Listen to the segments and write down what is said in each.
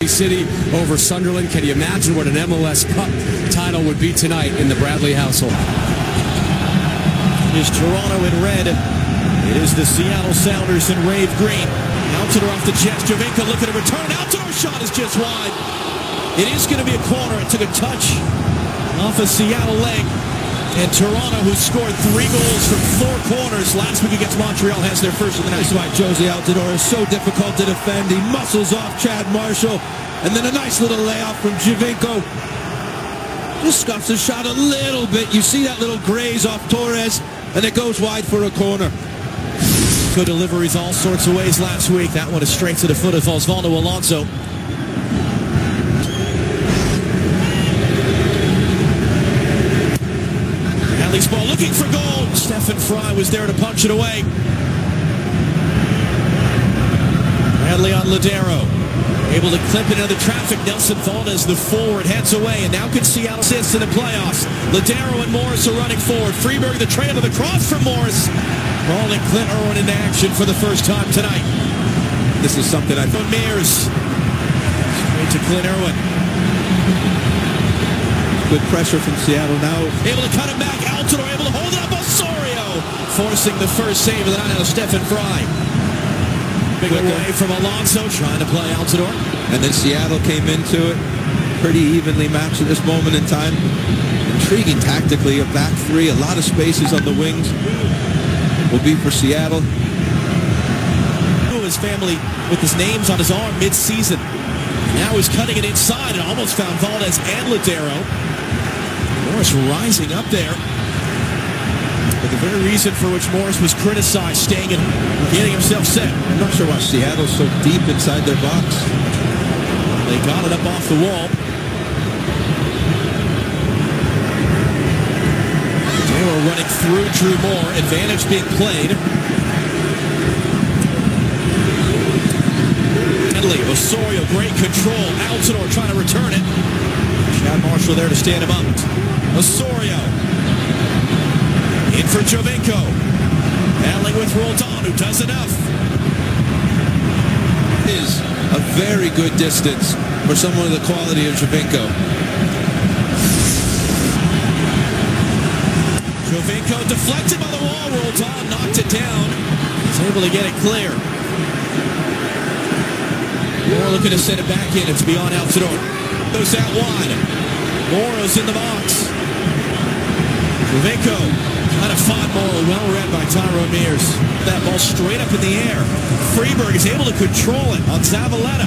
City over Sunderland. Can you imagine what an MLS Cup title would be tonight in the Bradley household? Is Toronto in red. It is the Seattle Sounders in rave green. Altidore off the chest. Giovinco looking to return. Altidore shot is just wide. It is going to be a corner. It took a touch off a Seattle leg. And Toronto, who scored 3 goals from 4 corners last week against Montreal, has their first of the night. That's why Jozy Altidore is so difficult to defend. He muscles off Chad Marshall. And then a nice little layoff from Giovinco. Just scuffs the shot a little bit. You see that little graze off Torres, and it goes wide for a corner. Good deliveries all sorts of ways last week. That one is straight to the foot of Osvaldo Alonso. Bradley's ball looking for goal. Stefan Fry was there to punch it away. Bradley on Lodeiro. Able to clip it into the traffic. Nelson Valdez, the forward, heads away. And now can Seattle assist in the playoffs. Lodeiro and Morris are running forward. Freeberg, the trail to the cross from Morris. Calling Clint Irwin into action for the first time tonight. This is something I thought. Mears. Straight to Clint Irwin. Good pressure from Seattle now. Able to cut it back. Altidore able to hold it up. Osorio forcing the first save of the night out of Stefan Fry. Big away from Alonso, trying to play Altidore. And then Seattle came into it pretty evenly matched at this moment in time. Intriguing tactically, a back three, a lot of spaces on the wings. Will be for Seattle. His family with his names on his arm mid-season. Now he's cutting it inside and almost found Valdez and Lodeiro. Morris rising up there. But the very reason for which Morris was criticized, staying and getting himself set. I'm not sure why Seattle's so deep inside their box. They got it up off the wall. Lodeiro running through Drew Moore. Advantage being played. Osorio, great control. Altidore trying to return it. Chad Marshall there to stand him up. Osorio. In for Giovinco. Battling with Roldan, who does enough. Is a very good distance for someone of the quality of Giovinco. Giovinco deflected by the wall. Roldan knocked it down. He's able to get it clear. Moore looking to send it back in. It's beyond Altidore. Goes out wide. Moro's in the box. Giovinco trying to find Moro. Well read by Tyrone Mears. That ball straight up in the air. Freeberg is able to control it on Zavaleta.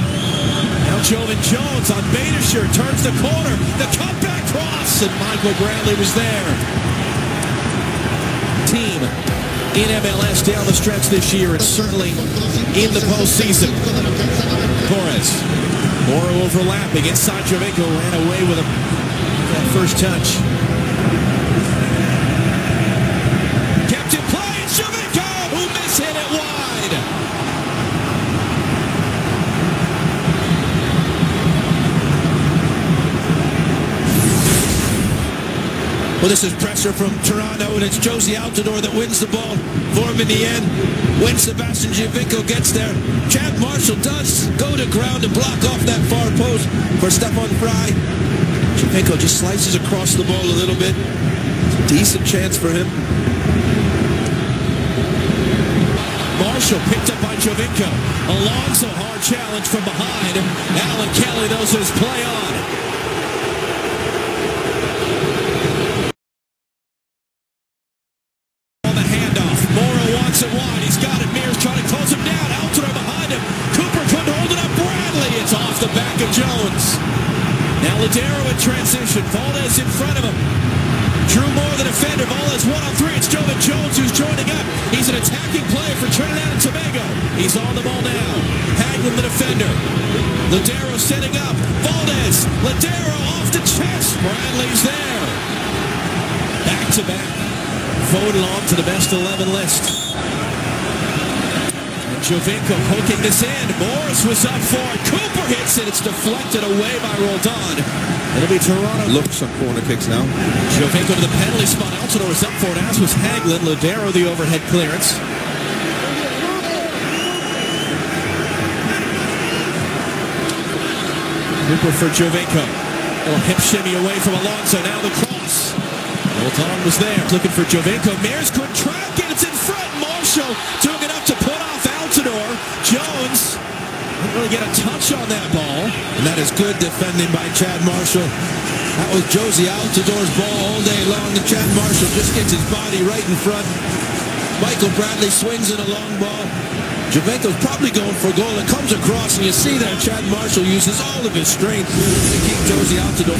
Now Jovan Jones on Beitashour. Turns the corner. The cutback cross. And Michael Bradley was there. Team in MLS down the stretch this year and certainly in the postseason. Torres. Moro overlapping inside Giovinco. Ran away with him. That first touch. Kept in play. It's Giovinco who mishit it wide. Well, this is pressure from Toronto, and it's Jozy Altidore that wins the ball for him in the end. When Sebastian Giovinco gets there, Chad Marshall does go to ground and block off that far post for Stefan Fry. Giovinco just slices across the ball a little bit. Decent chance for him. Marshall picked up by Giovinco. Alonso, hard challenge from behind. Alan Kelly knows his play on. It wide. He's got it. Mears trying to close him down. Altidore behind him. Cooper couldn't hold it up. Bradley. It's off the back of Jones. Now Lodeiro in transition. Valdez in front of him. Drew Moore, the defender. Valdez 1-on-3. It's Jovan Jones who's joining up. He's an attacking player for Trinidad and Tobago. He's on the ball now. Hagelin, the defender. Lodeiro setting up. Valdez. Lodeiro off the chest. Bradley's there. Back to back. Voted on to the best 11 list. Giovinco poking this in. Morris was up for it. Cooper hits it. It's deflected away by Roldan. It'll be Toronto. Looks on corner kicks now. Giovinco to the penalty spot. Altidore was up for it, as was Hagelin. Lodeiro the overhead clearance. Cooper for Giovinco. Little hip shimmy away from Alonso. Now the cross. Bolton was there, looking for Giovinco. Mears couldn't track it. It's in front. Marshall took it up to put off Altidore. Jones didn't really get a touch on that ball. And that is good defending by Chad Marshall. That was Josie Altidore's ball all day long, and Chad Marshall just gets his body right in front. Michael Bradley swings in a long ball. Giovinco's probably going for a goal. It comes across, and you see that Chad Marshall uses all of his strength to keep Josie Altidore.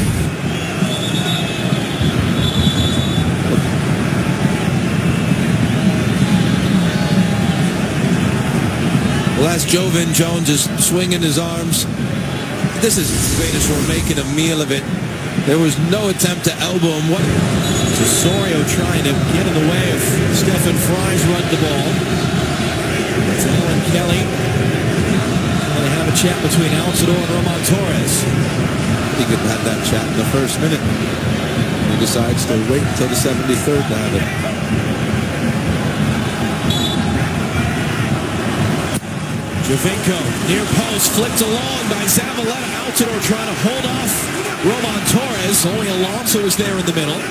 Well, as Joevin Jones is swinging his arms, this is Vegas were making a meal of it. There was no attempt to elbow him. Osorio trying to get in the way of Stephen Fry's run the ball. It's Alan Kelly. They have a chat between Altidore and Roman Torres. He could have had that chat in the first minute. He decides to wait until the 73rd to have it. Giovinco, near post, flicked along by Zavaleta. Altidore trying to hold off Roman Torres. Only Alonso is there in the middle.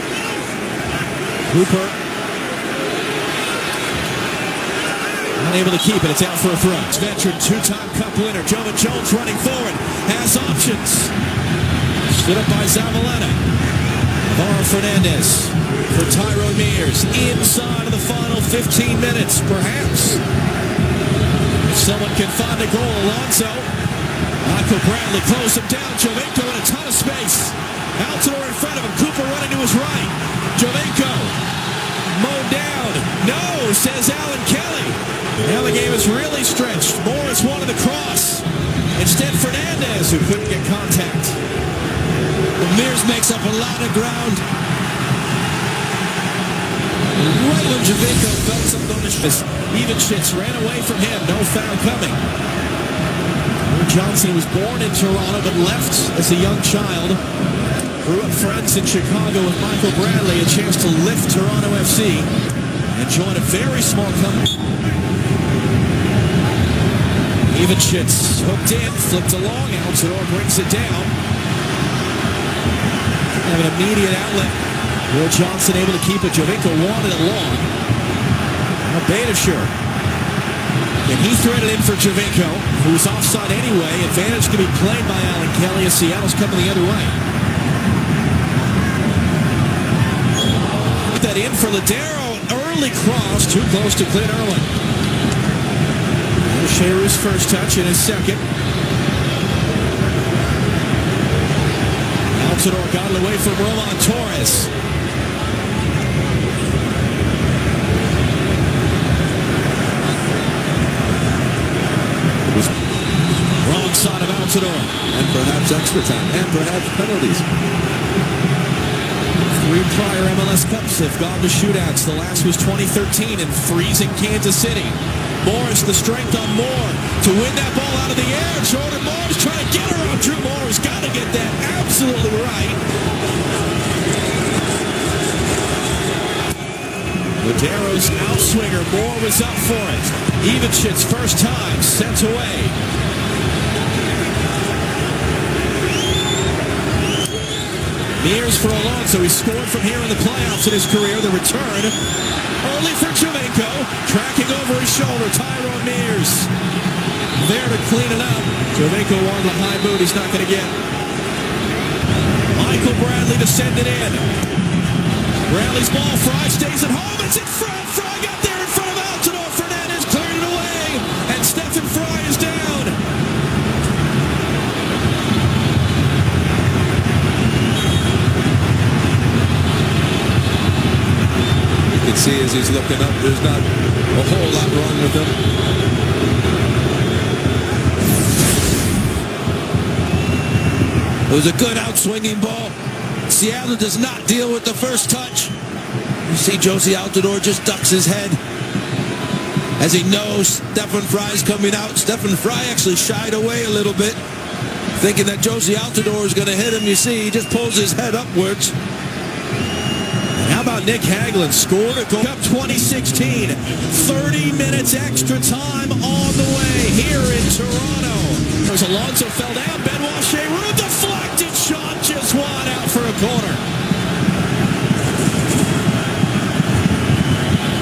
Cooper unable to keep it. It's out for a throw. Veteran two-time Cup winner Joevin Jones running forward. Has options. Stood up by Zavaleta. Navarro Fernandez for Tyrone Mears. Inside of the final 15 minutes, perhaps. If someone can find a goal, Alonso. Michael Bradley closed him down. Giovinco in a ton of space. Altidore in front of him. Cooper running to his right. Giovinco mowed down. No, says Alan Kelly. Now the game is really stretched. Morris wanted the cross. Instead, Fernandez, who couldn't get contact. Mears makes up a lot of ground. Right when Giovinco felt something on his fist. Evenschitz ran away from him. No foul coming. Johnson was born in Toronto but left as a young child. Grew up friends in Chicago with Michael Bradley. A chance to lift Toronto FC and join a very small company. Evenschitz hooked in, flipped along. Altidore brings it down. Have an immediate outlet. Will Johnson able to keep it. Giovinco wanted it long. Now Beitashour. And he threaded in for Giovinco, who was offside anyway. Advantage can be played by Alan Kelly as Seattle's coming the other way. Put that in for Ladero. Early cross. Too close to Clint Irwin. Shearu's first touch and his second. Altidore got it away from Roman Torres. Wrong side of Altidore. And perhaps extra time. And perhaps penalties. 3 prior MLS Cups have gone to shootouts. The last was 2013 in freezing Kansas City. Morris, the strength on Moore to win that ball out of the air. Jordan Moore's trying to get around Drew Moore. He's got to get that absolutely right. Ladero's outswinger. Moore was up for it. Evenschitz first time sent away. Mears for Alonso. He scored from here in the playoffs in his career. The return only for Giovinco. Tracking over his shoulder, Tyrone Mears. There to clean it up. Giovinco wanted the high boot. He's not going to get. Michael Bradley to send it in. Bradley's ball. Fry stays at home. It's in front. Fry got there in front of Altidore. Fernandez cleared it away. And Stephen Fry is down. You can see as he's looking up, there's not a whole lot wrong with him. It was a good out-swinging ball. Seattle does not deal with the first touch. You see Josie Altidore just ducks his head as he knows Stephen Fry's coming out. Stephen Fry actually shied away a little bit, thinking that Josie Altidore is going to hit him. You see, he just pulls his head upwards. How about Nick Hagelin? Scored a goal. Cup 2016. 30 minutes extra time on the way here in Toronto. As Alonso fell down, Benoit Cheyrou, the corner.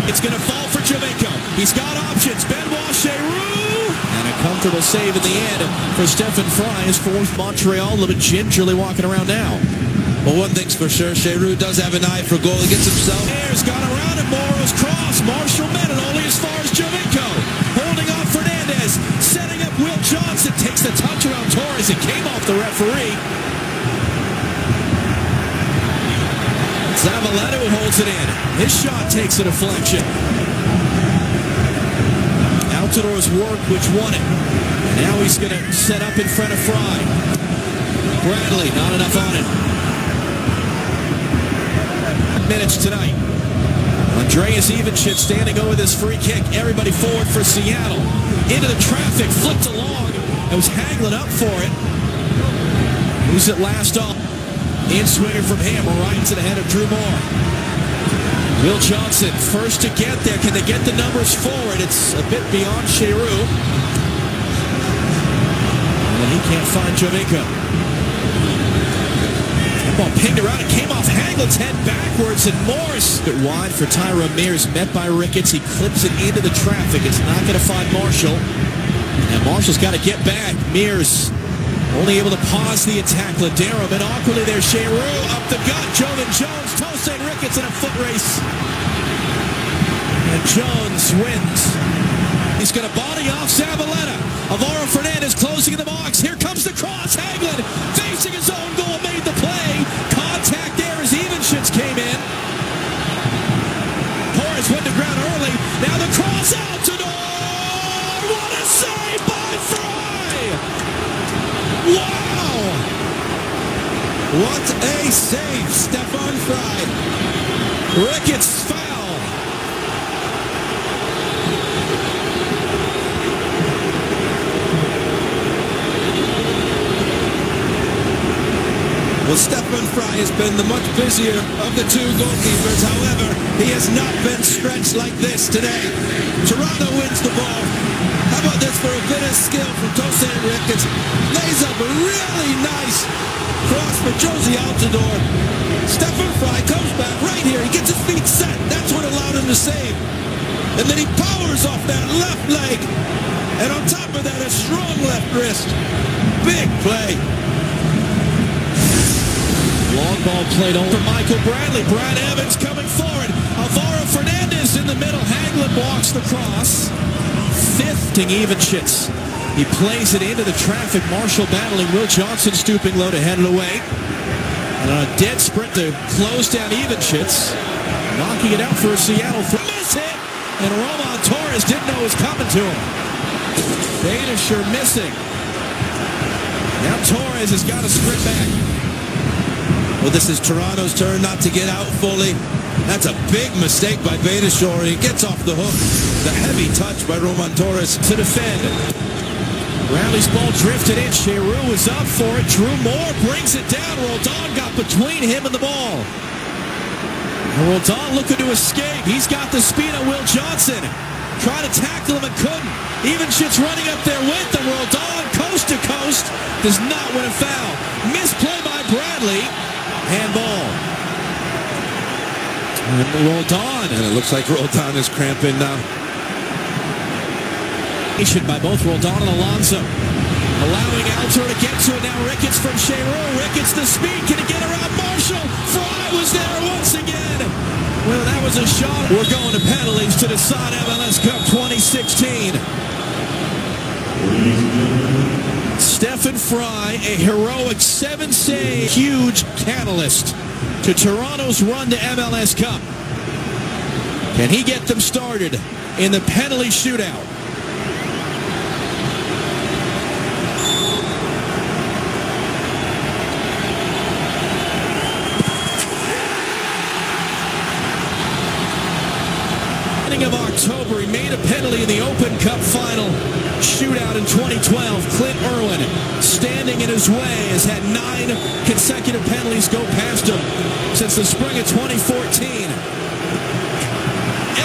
It's going to fall for Giovinco. He's got options. Benoit Giroux. And a comfortable save in the end for Stephen Fry. His fourth Montreal, a little bit gingerly walking around now. Well, one thing's for sure, Giroux does have an eye for goal. He gets himself. Ayers got around it. Morrow's cross. Marshall met it only as far as Giovinco. Holding off Fernandez. Setting up Will Johnson. Takes the touch around Torres. It came off the referee. Zavaleta who holds it in. His shot takes a deflection. Altidor's work, which won it. And now he's going to set up in front of Fry. Bradley, not enough on it. Minutes tonight. Andreas Ivanchuk standing over this free kick. Everybody forward for Seattle. Into the traffic, flipped along. It was Hagelin up for it. Who's it last off? In swinger from him, right to the head of Drew Moore. Will Johnson, first to get there. Can they get the numbers forward? It's a bit beyond Giroux. And he can't find Giovinco. That ball pinged around. It came off Haglin's head backwards, and Morris. Bit wide for Tyrone Mears, met by Ricketts. He clips it into the traffic. It's not going to find Marshall. And Marshall's got to get back. Mears only able to pause the attack. Ladero, but awkwardly there. Giroux up the gut. Jovan Jones, Tosin Ricketts in a foot race. And Jones wins. He's going to body off Zavaleta. Alvaro Fernandez closing in the box. Here comes the cross. Hagelin facing his own goal. Made the play. Contact there as Ivanchuk came in. Torres went to ground early. Now the cross out to door. What a save by Fry. Wow! What a save, Stefan Fry. Ricketts foul. Well, Stefan Fry has been the much busier of the two goalkeepers. However, he has not been stretched like this today. Toronto wins the ball. How about this for a bit of skill from Tosin Ricketts? Lays up a really nice cross for Jozy Altidore. Stefan Fry comes back right here. He gets his feet set. That's what allowed him to save. And then he powers off that left leg. And on top of that, a strong left wrist. Big play. Long ball played over Michael Bradley. Brad Evans coming forward. Alvaro Fernandez in the middle. Hagelin blocks the cross. Fifthing Ivanchuk. He plays it into the traffic. Marshall battling. Will Johnson stooping low to head it away. And on a dead sprint to close down Ivanchuk. Knocking it out for Seattle. Miss it! And Roman Torres didn't know it was coming to him. Beitashour missing. Now Torres has got to sprint back. Well, this is Toronto's turn not to get out fully. That's a big mistake by Beitashour. He gets off the hook. The heavy touch by Roman Torres to defend. Bradley's ball drifted in. Giroux was up for it. Drew Moore brings it down. Roldan got between him and the ball. Roldan looking to escape. He's got the speed of Will Johnson. Trying to tackle him and couldn't. Ivanchuk's running up there with him. Roldan coast to coast. Does not win a foul. Misplay by Bradley. Handball. And Roldan. And it looks like Roldan is cramping now. By both Roldan and Alonso. Allowing Altidore to get to it. Now Ricketts from Giroux. Ricketts the speed. Can he get around Marshall? Fry was there once again. Well, that was a shot. We're going to penalties to decide MLS Cup 2016. Stephen Fry, a heroic 7-save, huge catalyst to Toronto's run to MLS Cup. Can he get them started in the penalty shootout? Of October, he made a penalty in the Open Cup final shootout in 2012. Clint Irwin, standing in his way, has had 9 consecutive penalties go past him since the spring of 2014.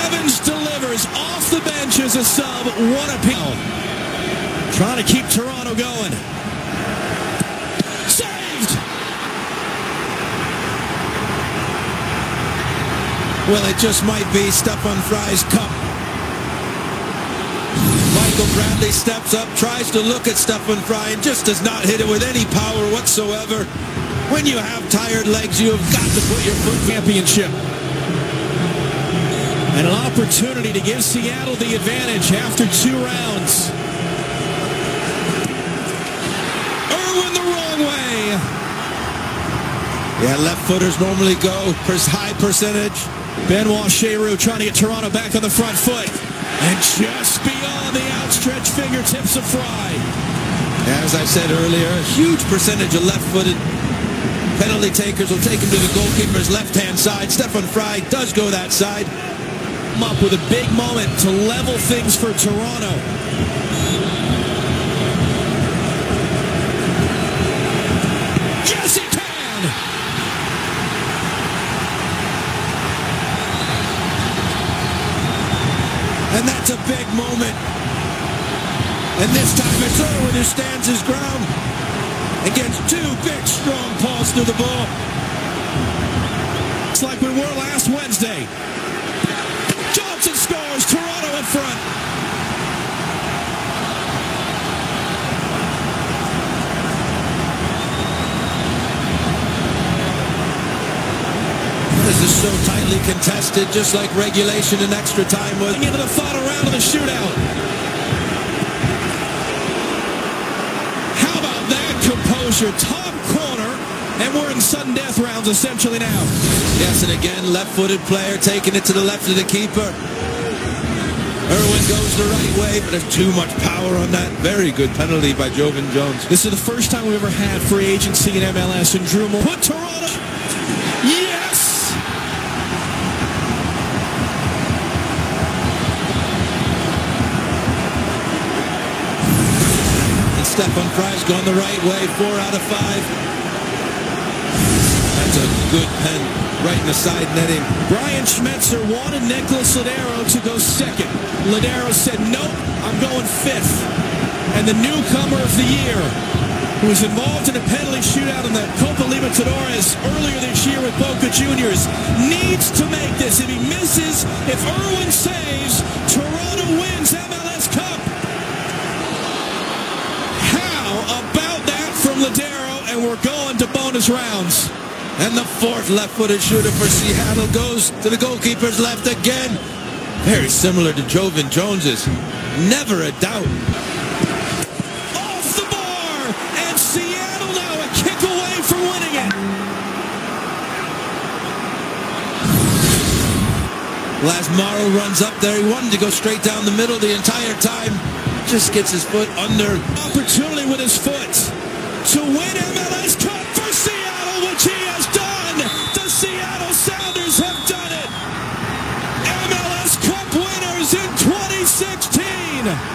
Evans delivers off the bench as a sub. What a penalty. Trying to keep Toronto going. Saved! Well, it just might be Stefan Fry's cup. Michael Bradley steps up, tries to look at Stefan Fry, and just does not hit it with any power whatsoever. When you have tired legs, you have got to put your foot championship. And an opportunity to give Seattle the advantage after 2 rounds. Irwin the wrong way. Yeah, left-footers normally go for high percentage. Benoit Cheroux trying to get Toronto back on the front foot. And just beyond the outstretched fingertips of Fry. As I said earlier, a huge percentage of left-footed penalty takers will take him to the goalkeeper's left-hand side. Stefan Fry does go that side. Up with a big moment to level things for Toronto. Yes, he can! And that's a big moment. And this time it's Irwin who stands his ground against 2 big, strong paws through the ball. It's like we were last Wednesday. Johnson scores, Toronto in front. This is so tightly contested, just like regulation and extra time was. Into the final round of the shootout. How about that composure? Top corner, and we're in sudden death rounds essentially now. Yes, and again, left-footed player taking it to the left of the keeper. Irwin goes the right way, but there's too much power on that. Very good penalty by Jovan Jones. This is the first time we've ever had free agency in MLS, and Drew Moore put Toronto. Yes! And Stefan Fry's gone the right way, 4 out of 5. That's a good pen. Right in the side netting. Brian Schmetzer wanted Nicholas Lodeiro to go second. Lodeiro said, nope, I'm going 5th. And the newcomer of the year, who was involved in a penalty shootout in the Copa Libertadores earlier this year with Boca Juniors, needs to make this. If he misses, if Irwin saves, Toronto wins MLS Cup. How about that from Lodeiro? And we're going to bonus rounds. And the 4th left-footed shooter for Seattle goes to the goalkeeper's left again. Very similar to Jovan Jones's. Never a doubt. Off the bar! And Seattle now a kick away from winning it. Lasmaro runs up there. He wanted to go straight down the middle the entire time. Just gets his foot under. Opportunity with his foot to win MLS Cup for Seattle, which he has done. The Seattle Sounders have done it. MLS Cup winners in 2016.